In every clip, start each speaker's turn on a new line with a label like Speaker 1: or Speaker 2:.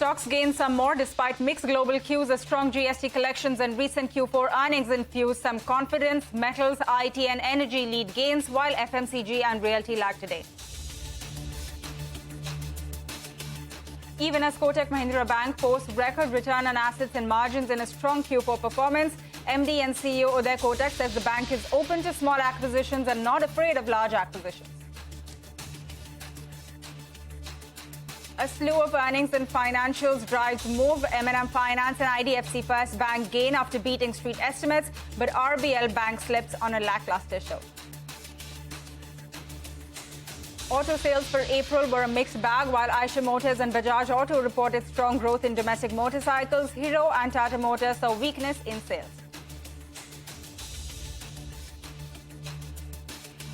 Speaker 1: stocks gained some more despite mixed global cues as strong GST collections and recent Q4 earnings infused some confidence. Metals, IT and energy lead gains while FMCG and realty lag today. Even as Kotak Mahindra Bank posts record return on assets and margins in a strong Q4 performance, MD and CEO Uday Kotak says the bank is open to small acquisitions and not afraid of large acquisitions. A slew of earnings and financials drives move. M&M Finance and IDFC First Bank gain after beating street estimates, but RBL Bank slips on a lackluster show. Auto sales for April were a mixed bag, while Eicher Motors and Bajaj Auto reported strong growth in domestic motorcycles. Hero and Tata Motors saw weakness in sales.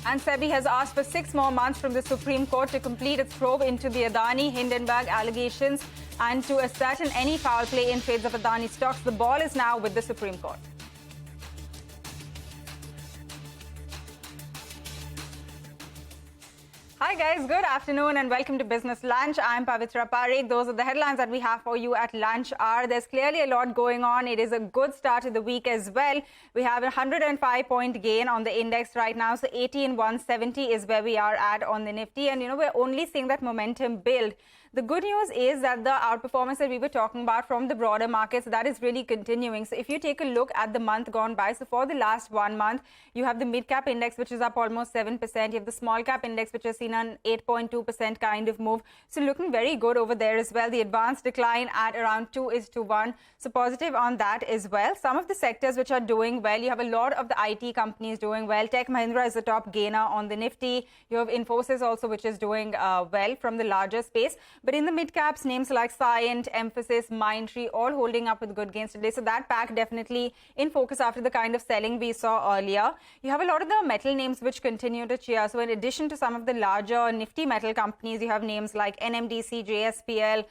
Speaker 1: And SEBI has asked for 6 more months from the Supreme Court to complete its probe into the Adani Hindenburg allegations and to ascertain any foul play in trades of Adani stocks. The ball is now with the Supreme Court. Hi guys, good afternoon and welcome to Business Lunch. I'm Pavitra Parekh. Those are the headlines that we have for you at lunch hour. There's clearly a lot going on. It is a good start to the week as well. We have a 105-point gain on the index right now. So 18,170 is where we are at on the Nifty. And, we're only seeing that momentum build. The good news is that the outperformance that we were talking about from the broader markets, that is really continuing. So if you take a look at the month gone by, so for the last 1 month, you have the mid-cap index, which is up almost 7%. You have the small-cap index, which has seen an 8.2% kind of move. So looking very good over there as well. The advanced decline at around 2:1. So positive on that as well. Some of the sectors which are doing well, you have a lot of the IT companies doing well. Tech Mahindra is the top gainer on the Nifty. You have Infosys also, which is doing well from the larger space. But in the mid-caps, names like Cyient, Emphasis, Mindtree, all holding up with good gains today. So that pack definitely in focus after the kind of selling we saw earlier. You have a lot of the metal names which continue to cheer. So in addition to some of the larger Nifty metal companies, you have names like NMDC, JSPL,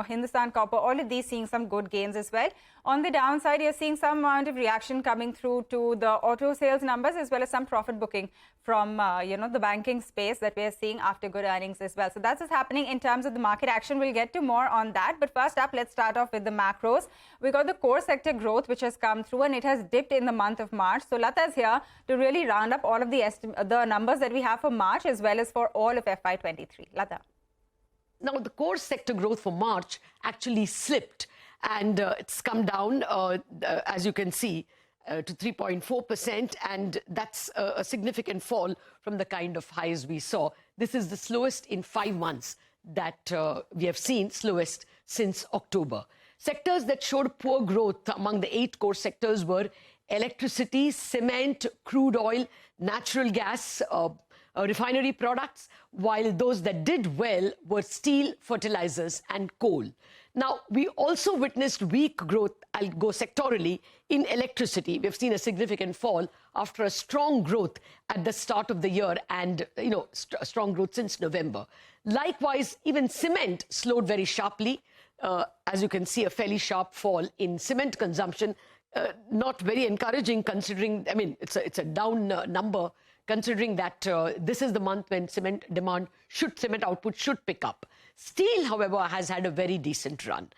Speaker 1: Hindustan Copper, all of these seeing some good gains as well. On the downside, you're seeing some amount of reaction coming through to the auto sales numbers as well as some profit booking from, the banking space that we are seeing after good earnings as well. So that's what's happening in terms of the market action. We'll get to more on that. But first up, let's start off with the macros. We got the core sector growth, which has come through and it has dipped in the month of March. So Lata is here to really round up all of the numbers that we have for March as well as for all of FY23. Lata.
Speaker 2: Now, the core sector growth for March actually slipped and it's come down, as you can see, to 3.4%. And that's a significant fall from the kind of highs we saw. This is the slowest in 5 months that we have seen, slowest since October. Sectors that showed poor growth among the 8 core sectors were electricity, cement, crude oil, natural gas, refinery products, while those that did well were steel, fertilizers and coal. Now, we also witnessed weak growth, I'll go sectorally, in electricity. We've seen a significant fall after a strong growth at the start of the year and, strong growth since November. Likewise, even cement slowed very sharply. As you can see, a fairly sharp fall in cement consumption. Not very encouraging considering, it's a down number, considering that this is the month when cement output should pick up. Steel, however, has had a very decent run.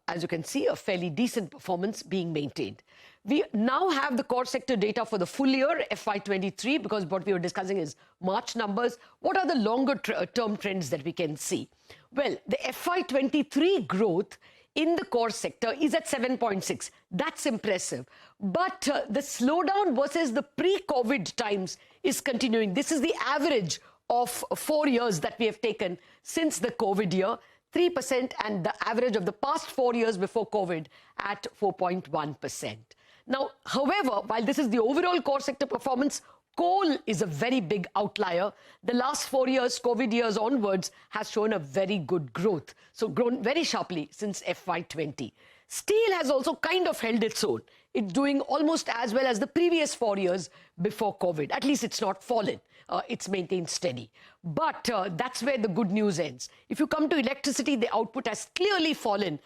Speaker 2: As you can see, a fairly decent performance being maintained. We now have the core sector data for the full year, FY23, because what we were discussing is March numbers. What are the longer term trends that we can see? Well, the FY23 growth in the core sector is at 7.6. That's impressive. But the slowdown versus the pre-COVID times is continuing. This is the average of 4 years that we have taken since the COVID year, 3%, and the average of the past 4 years before COVID at 4.1%. Now, however, while this is the overall core sector performance, coal is a very big outlier. The last 4 years, COVID years onwards, has shown a very good growth. So grown very sharply since FY20. Steel has also kind of held its own. It's doing almost as well as the previous 4 years before COVID. At least it's not fallen. It's maintained steady. But that's where the good news ends. If you come to electricity, the output has clearly fallen,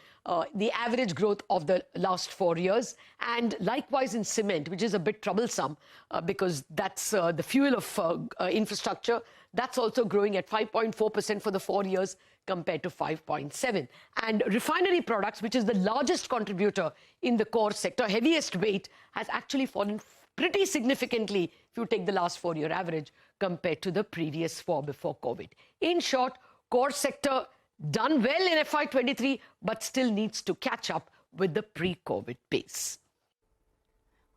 Speaker 2: the average growth of the last 4 years. And likewise in cement, which is a bit troublesome because that's the fuel of infrastructure. That's also growing at 5.4% for the 4 years, compared to 5.7. And refinery products, which is the largest contributor in the core sector, heaviest weight, has actually fallen pretty significantly if you take the last 4-year average compared to the previous 4 before COVID. In short, core sector done well in FY23, but still needs to catch up with the pre-COVID pace.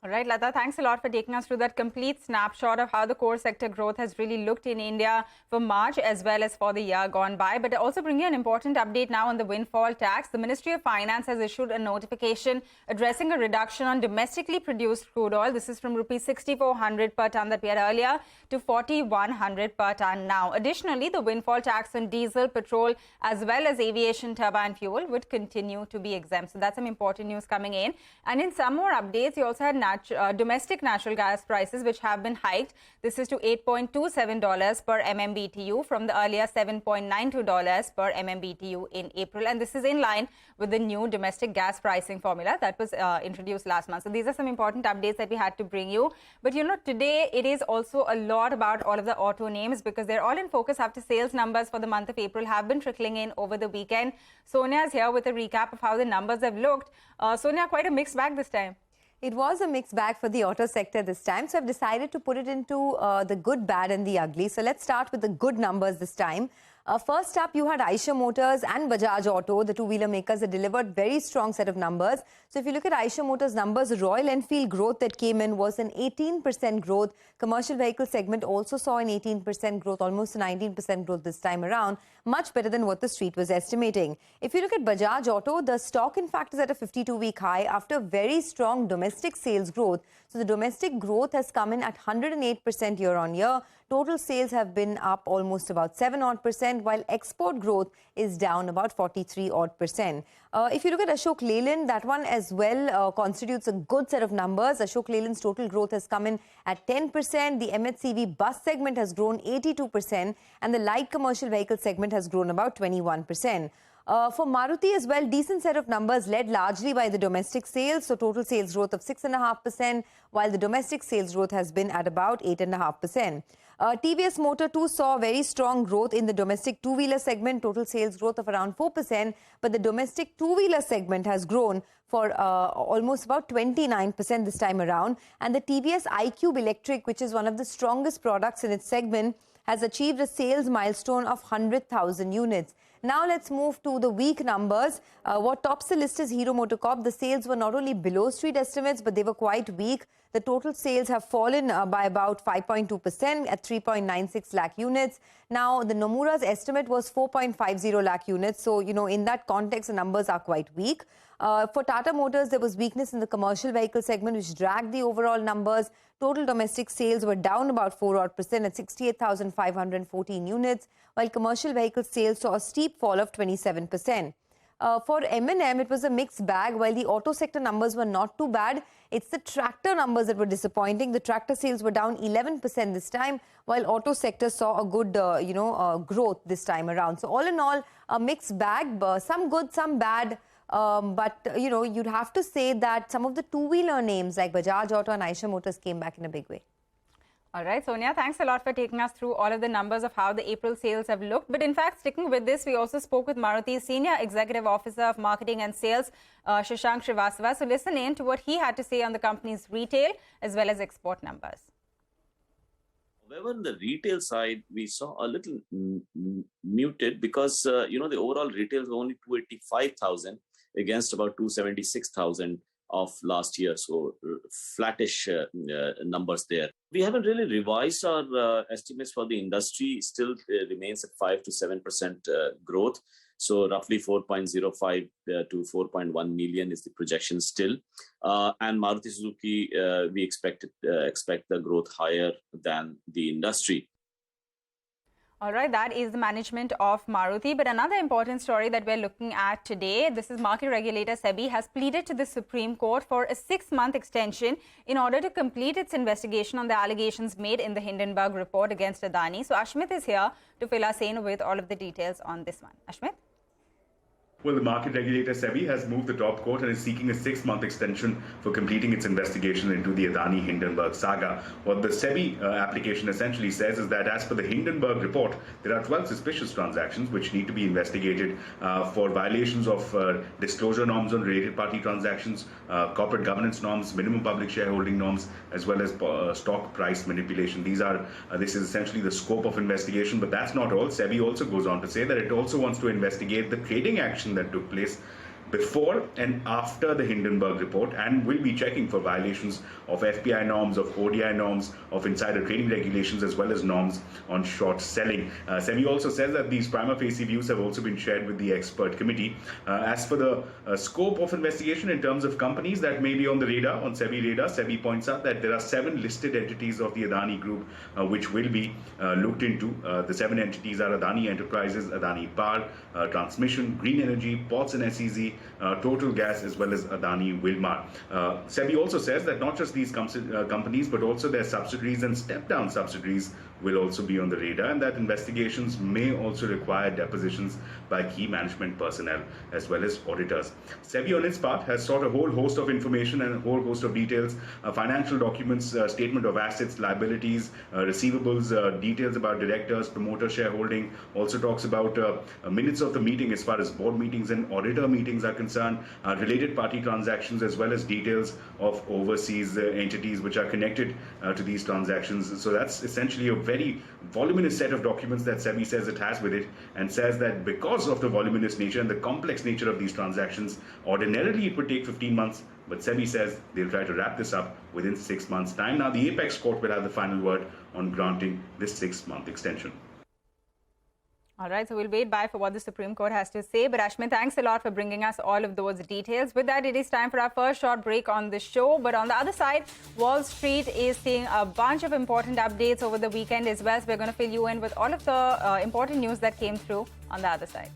Speaker 1: All right, Lata, thanks a lot for taking us through that complete snapshot of how the core sector growth has really looked in India for March as well as for the year gone by. But also bring you an important update now on the windfall tax. The Ministry of Finance has issued a notification addressing a reduction on domestically produced crude oil. This is from rupees 6,400 per ton that we had earlier to 4,100 per ton now. Additionally, the windfall tax on diesel, petrol as well as aviation turbine fuel would continue to be exempt. So that's some important news coming in. And in some more updates, you also had domestic natural gas prices, which have been hiked. This is to $8.27 per MMBTU from the earlier $7.92 per MMBTU in April. And this is in line with the new domestic gas pricing formula that was introduced last month. So these are some important updates that we had to bring you. But you know, today it is also a lot about all of the auto names because they're all in focus after sales numbers for the month of April have been trickling in over the weekend. Sonia is here with a recap of how the numbers have looked. Sonia, quite a mixed bag this time.
Speaker 3: It was a mixed bag for the auto sector this time, so I've decided to put it into the good, bad and the ugly. So let's start with the good numbers this time. First up, you had Eicher Motors and Bajaj Auto, the two-wheeler makers, that delivered very strong set of numbers. So if you look at Eicher Motors numbers, Royal Enfield growth that came in was an 18% growth. Commercial vehicle segment also saw an 18% growth, almost a 19% growth this time around, much better than what the street was estimating. If you look at Bajaj Auto, the stock in fact is at a 52-week high after very strong domestic sales growth. So the domestic growth has come in at 108% year on year. Total sales have been up almost about 7% while export growth is down about 43%. If you look at Ashok Leyland, that one as well constitutes a good set of numbers. Ashok Leyland's total growth has come in at 10%. The MHCV bus segment has grown 82% and the light commercial vehicle segment has grown about 21%. For Maruti as well, decent set of numbers led largely by the domestic sales. So total sales growth of 6.5%, while the domestic sales growth has been at about 8.5%. TVS Motor too saw very strong growth in the domestic two-wheeler segment, total sales growth of around 4%, but the domestic two-wheeler segment has grown for almost about 29% this time around. And the TVS iQube Electric, which is one of the strongest products in its segment, has achieved a sales milestone of 100,000 units. Now let's move to the weak numbers. What tops the list is Hero MotoCorp. The sales were not only below street estimates, but they were quite weak. The total sales have fallen by about 5.2% at 3.96 lakh units. Now, the Nomura's estimate was 4.50 lakh units. So, you know, in that context, the numbers are quite weak. For Tata Motors, there was weakness in the commercial vehicle segment, which dragged the overall numbers. Total domestic sales were down about 4% at 68,514 units, while commercial vehicle sales saw a steep fall of 27%. For M&M, it was a mixed bag. While the auto sector numbers were not too bad, it's the tractor numbers that were disappointing. The tractor sales were down 11% this time, while auto sector saw a good, growth this time around. So all in all, a mixed bag, some good, some bad. But, you know, you'd have to say that some of the two-wheeler names like Bajaj Auto and Eicher Motors came back in a big way.
Speaker 1: All right, Sonia, thanks a lot for taking us through all of the numbers of how the April sales have looked. But in fact, sticking with this, we also spoke with Maruti's Senior Executive Officer of Marketing and Sales, Shashank Srivastava. So listen in to what he had to say on the company's retail as well as export numbers.
Speaker 4: However, on the retail side, we saw a little muted because, the overall retail is only 285,000 against about 276,000 of last year. So flattish numbers there. We haven't really revised our estimates for the industry. Still remains at 5 to 7% growth. So roughly 4.05 to 4.1 million is the projection still. And Maruti Suzuki, we expect the growth higher than the industry.
Speaker 1: All right, that is the management of Maruti. But another important story that we're looking at today, this is market regulator SEBI has pleaded to the Supreme Court for a 6-month extension in order to complete its investigation on the allegations made in the Hindenburg report against Adani. So Ashmit is here to fill us in with all of the details on this one. Ashmit?
Speaker 5: Well, the market regulator SEBI has moved the top court and is seeking a 6-month extension for completing its investigation into the Adani Hindenburg saga. What the SEBI application essentially says is that as per the Hindenburg report, there are 12 suspicious transactions which need to be investigated for violations of disclosure norms on related party transactions, corporate governance norms, minimum public shareholding norms, as well as stock price manipulation. This is essentially the scope of investigation, but that's not all. SEBI also goes on to say that it also wants to investigate the trading action that took place before and after the Hindenburg report, and will be checking for violations of FPI norms, of ODI norms, of insider trading regulations, as well as norms on short selling. SEBI also says that these prima facie views have also been shared with the expert committee. As for the scope of investigation in terms of companies that may be on the radar, on SEBI radar, SEBI points out that there are 7 listed entities of the Adani Group which will be looked into. The 7 entities are Adani Enterprises, Adani Power, Transmission, Green Energy, Ports and SEZ, Total Gas, as well as Adani Wilmar. SEBI also says that not just these companies, but also their subsidiaries and step-down subsidiaries will also be on the radar, and that investigations may also require depositions by key management personnel as well as auditors. SEBI on its part has sought a whole host of information and a whole host of details, financial documents, statement of assets, liabilities, receivables, details about directors, promoter shareholding, also talks about minutes of the meeting as far as board meetings and auditor meetings are concerned, related party transactions, as well as details of overseas entities which are connected to these transactions. So that's essentially a very voluminous set of documents that SEBI says it has with it, and says that because of the voluminous nature and the complex nature of these transactions, ordinarily it would take 15 months, but SEBI says they'll try to wrap this up within 6 months' time. Now, the Apex Court will have the final word on granting this 6-month extension.
Speaker 1: All right, so we'll wait by for what the Supreme Court has to say. But Ashmin, thanks a lot for bringing us all of those details. With that, it is time for our first short break on the show. But on the other side, Wall Street is seeing a bunch of important updates over the weekend as well. So we're going to fill you in with all of the important news that came through on the other side.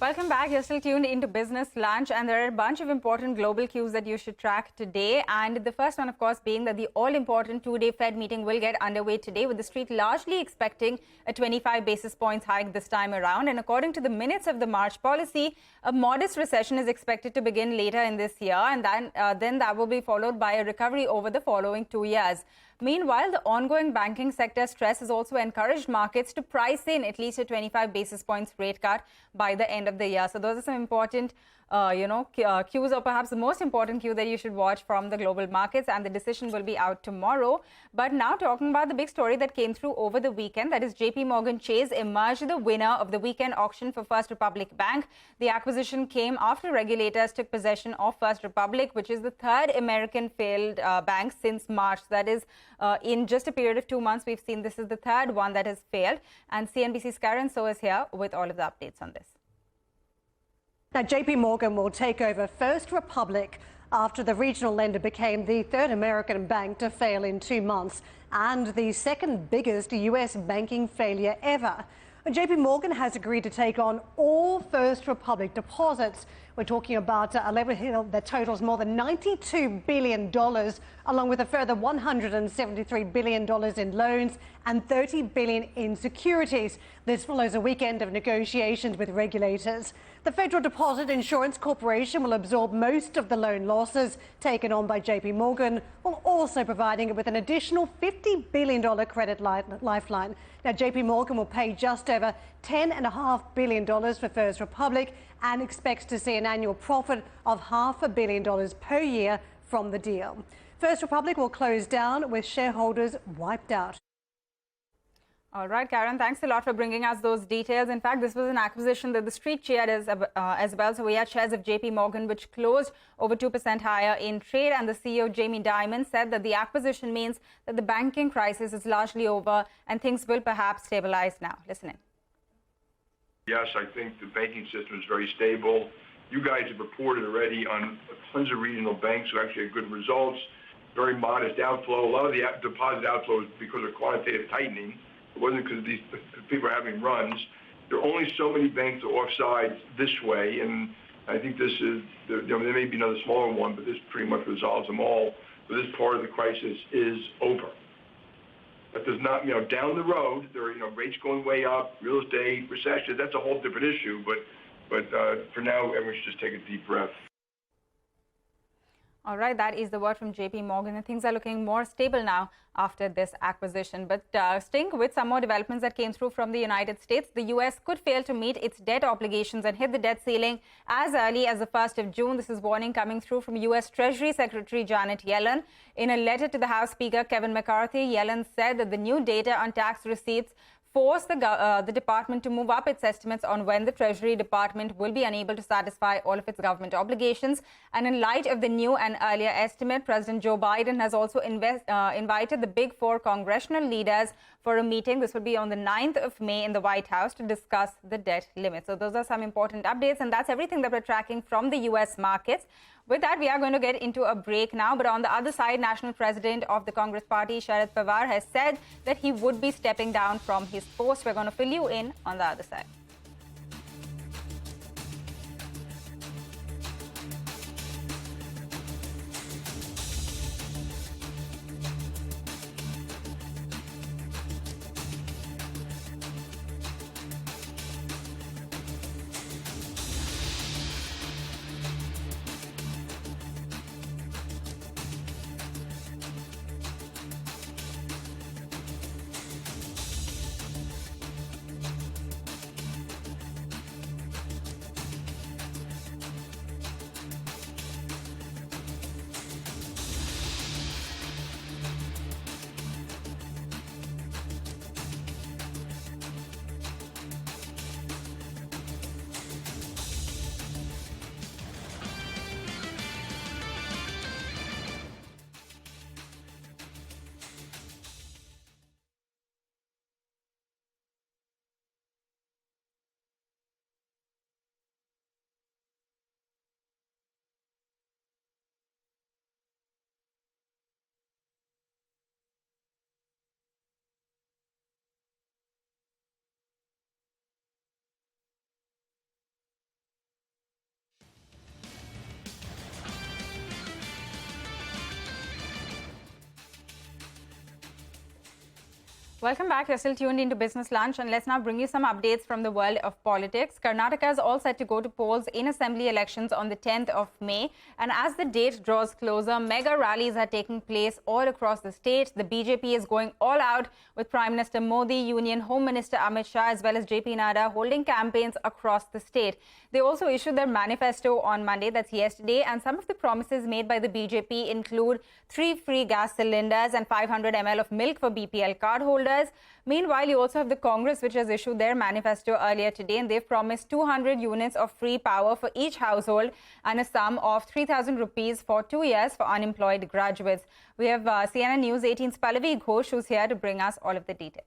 Speaker 1: Welcome back. You're still tuned into Business Lunch, and there are a bunch of important global cues that you should track today. And the first one, of course, being that the all-important 2-day Fed meeting will get underway today, with the street largely expecting a 25 basis points hike this time around. And according to the minutes of the March policy, a modest recession is expected to begin later in this year, and then that will be followed by a recovery over the following 2 years. Meanwhile, the ongoing banking sector stress has also encouraged markets to price in at least a 25 basis points rate cut by the end of the year. So those are some important cues, or perhaps the most important cue that you should watch from the global markets, and the decision will be out tomorrow. But now talking about the big story that came through over the weekend, that is JP Morgan Chase emerged the winner of the weekend auction for First Republic Bank. The acquisition came after regulators took possession of First Republic, which is the third American failed bank since March. That is, in just a period of 2 months, we've seen this is the third one that has failed. And CNBC's Karen So is here with all of the updates on this.
Speaker 6: Now, JP Morgan will take over First Republic after the regional lender became the third American bank to fail in 2 months and the second biggest US banking failure ever. JP Morgan has agreed to take on all First Republic deposits. We're talking about a level that totals more than $92 billion, along with a further $173 billion in loans and $30 billion in securities. This follows a weekend of negotiations with regulators. The Federal Deposit Insurance Corporation will absorb most of the loan losses taken on by JP Morgan, while also providing it with an additional $50 billion credit lifeline. Now, JP Morgan will pay just over $10.5 billion for First Republic and expects to see an annual profit of $500 million per year from the deal. First Republic will close down with shareholders wiped out.
Speaker 1: All right, Karen, thanks a lot for bringing us those details. In fact, this was an acquisition that the street cheered as well. So we had shares of JP Morgan, which closed over 2% higher in trade. And the CEO, Jamie Dimon, said that the acquisition means that the banking crisis is largely over and things will perhaps stabilize now. Listen in.
Speaker 7: Yes, I think the banking system is very stable. You guys have reported already on tons of regional banks who actually had good results, very modest outflow. A lot of the deposit outflow is because of quantitative tightening. It wasn't because these people are having runs. There are only so many banks that are offside this way, and I think this is, there may be another smaller one, but this pretty much resolves them all. So this part of the crisis is over. That does not, down the road, there are, rates going way up, real estate, recession, that's a whole different issue, but for now, everyone should just take a deep breath.
Speaker 1: All right, that is the word from JP Morgan, and things are looking more stable now after this acquisition. But staying with some more developments that came through from the United States, the U.S. could fail to meet its debt obligations and hit the debt ceiling as early as the 1st of June. This is warning coming through from U.S. Treasury Secretary Janet Yellen. In a letter to the House Speaker Kevin McCarthy, Yellen said that the new data on tax receipts force the department to move up its estimates on when the Treasury Department will be unable to satisfy all of its government obligations. And in light of the new and earlier estimate, President Joe Biden has also invited the Big Four congressional leaders for a meeting. This will be on the 9th of May in the White House to discuss the debt limit. So those are some important updates, and that's everything that we're tracking from the U.S. markets. With that, we are going to get into a break now. But on the other side, National President of the Congress Party, Sharad Pawar, has said that he would be stepping down from his post. We're going to fill you in on the other side. Welcome back. You're still tuned into Business Lunch, and let's now bring you some updates from the world of politics. Karnataka is all set to go to polls in assembly elections on the 10th of May. And as the date draws closer, mega rallies are taking place all across the state. The BJP is going all out with Prime Minister Modi, Union Home Minister Amit Shah, as well as JP Nadda holding campaigns across the state. They also issued their manifesto on Monday, that's yesterday, and some of the promises made by the BJP include 3 free gas cylinders and 500 ml of milk for BPL cardholders. Meanwhile, you also have the Congress, which has issued their manifesto earlier today, and they've promised 200 units of free power for each household and a sum of 3,000 rupees for 2 years for unemployed graduates. We have CNN News 18's Pallavi Ghosh, who's here to bring us all of the details.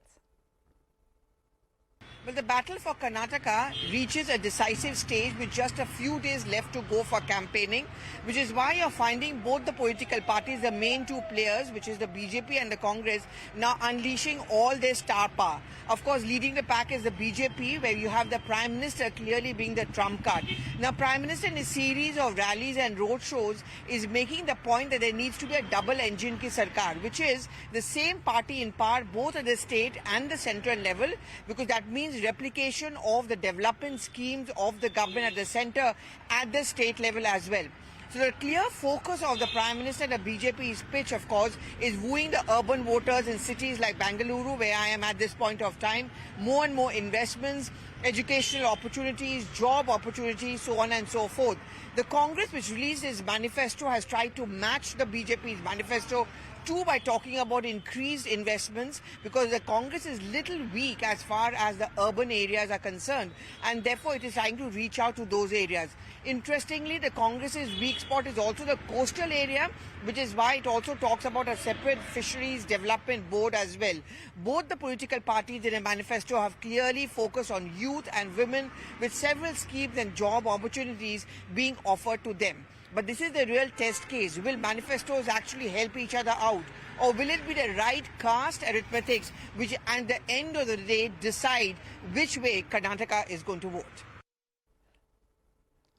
Speaker 8: Well, the battle for Karnataka reaches a decisive stage with just a few days left to go for campaigning, which is why you're finding both the political parties, the main two players, which is the BJP and the Congress, now unleashing all their star power. Of course, leading the pack is the BJP, where you have the Prime Minister clearly being the trump card. Now, Prime Minister in a series of rallies and road shows is making the point that there needs to be a double engine ki sarkar, which is the same party in power both at the state and the central level, because that means replication of the development schemes of the government at the center at the state level as well. So the clear focus of the Prime Minister and the BJP's pitch, of course, is wooing the urban voters in cities like Bengaluru, where I am at this point of time, more and more investments, educational opportunities, job opportunities, so on and so forth. The Congress, which released its manifesto, has tried to match the BJP's manifesto Two, by talking about increased investments, because the Congress is little weak as far as the urban areas are concerned, and therefore it is trying to reach out to those areas. Interestingly, the Congress's weak spot is also the coastal area, which is why it also talks about a separate fisheries development board as well. Both the political parties in a manifesto have clearly focused on youth and women, with several schemes and job opportunities being offered to them. But this is the real test case. Will manifestos actually help each other out? Or will it be the right caste arithmetics which at the end of the day decide which way Karnataka is going to vote?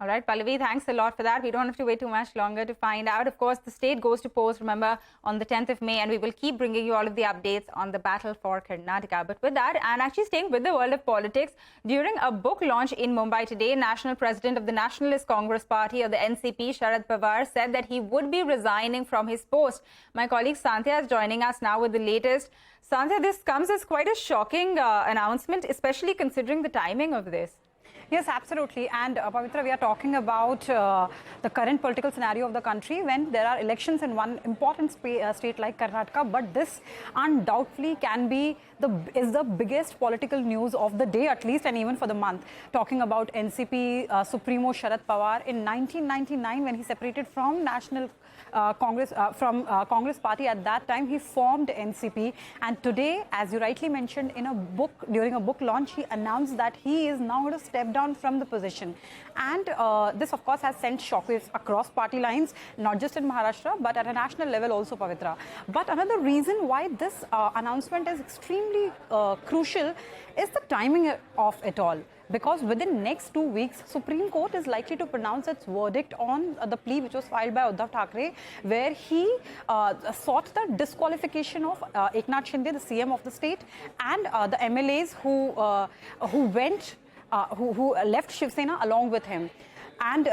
Speaker 1: All right, Pallavi, thanks a lot for that. We don't have to wait too much longer to find out. Of course, the state goes to polls, remember, on the 10th of May, and we will keep bringing you all of the updates on the battle for Karnataka. But with that, and actually staying with the world of politics, during a book launch in Mumbai today, National President of the Nationalist Congress Party, or the NCP, Sharad Pawar, said that he would be resigning from his post. My colleague Sandhya is joining us now with the latest. Sandhya, this comes as quite a shocking announcement, especially considering the timing of this.
Speaker 9: Yes, absolutely. And Pavitra, we are talking about the current political scenario of the country when there are elections in one important state like Karnataka. But this undoubtedly can be is the biggest political news of the day, at least, and even for the month. Talking about NCP Supremo Sharad Pawar in 1999, when he separated from National Congress Congress Party. At that time, he formed NCP, and today, as you rightly mentioned, in a book, during a book launch, he announced that he is now going to step down from the position. And this, of course, has sent shockwaves across party lines, not just in Maharashtra, but at a national level also, Pavitra. But another reason why this announcement is extremely crucial is the timing of it all. Because within next 2 weeks, Supreme Court is likely to pronounce its verdict on the plea which was filed by Uddhav Thackeray, where he sought the disqualification of Eknath Shinde, the CM of the state, and the MLAs who left Shiv Sena along with him. And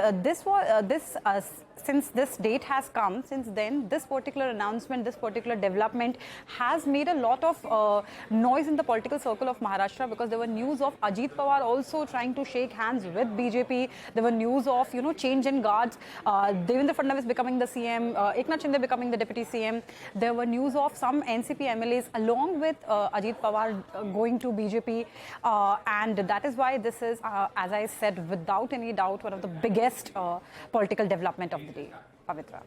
Speaker 9: since this date has come, since then, this particular announcement, this particular development has made a lot of noise in the political circle of Maharashtra, because there were news of Ajit Pawar also trying to shake hands with BJP. There were news of, change in guards, Devendra Fadnavis becoming the CM, Eknath Shinde becoming the deputy CM. There were news of some NCP MLAs along with Ajit Pawar going to BJP. And that is why this is, as I said, without any doubt, one of the biggest political development of the day. Pavitra.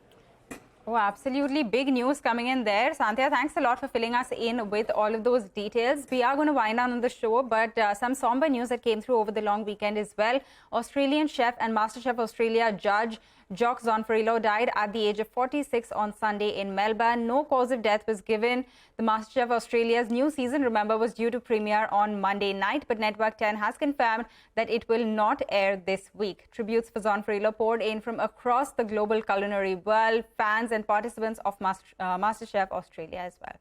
Speaker 1: Oh, absolutely. Big news coming in there. Sandhya, thanks a lot for filling us in with all of those details. We are going to wind down on the show, but some somber news that came through over the long weekend as well. Australian chef and MasterChef Australia judge Jock Zonferillo died at the age of 46 on Sunday in Melbourne. No cause of death was given. The MasterChef Australia's new season, remember, was due to premiere on Monday night, but Network 10 has confirmed that it will not air this week. Tributes for Zonferillo poured in from across the global culinary world, fans and participants of MasterChef Australia as well.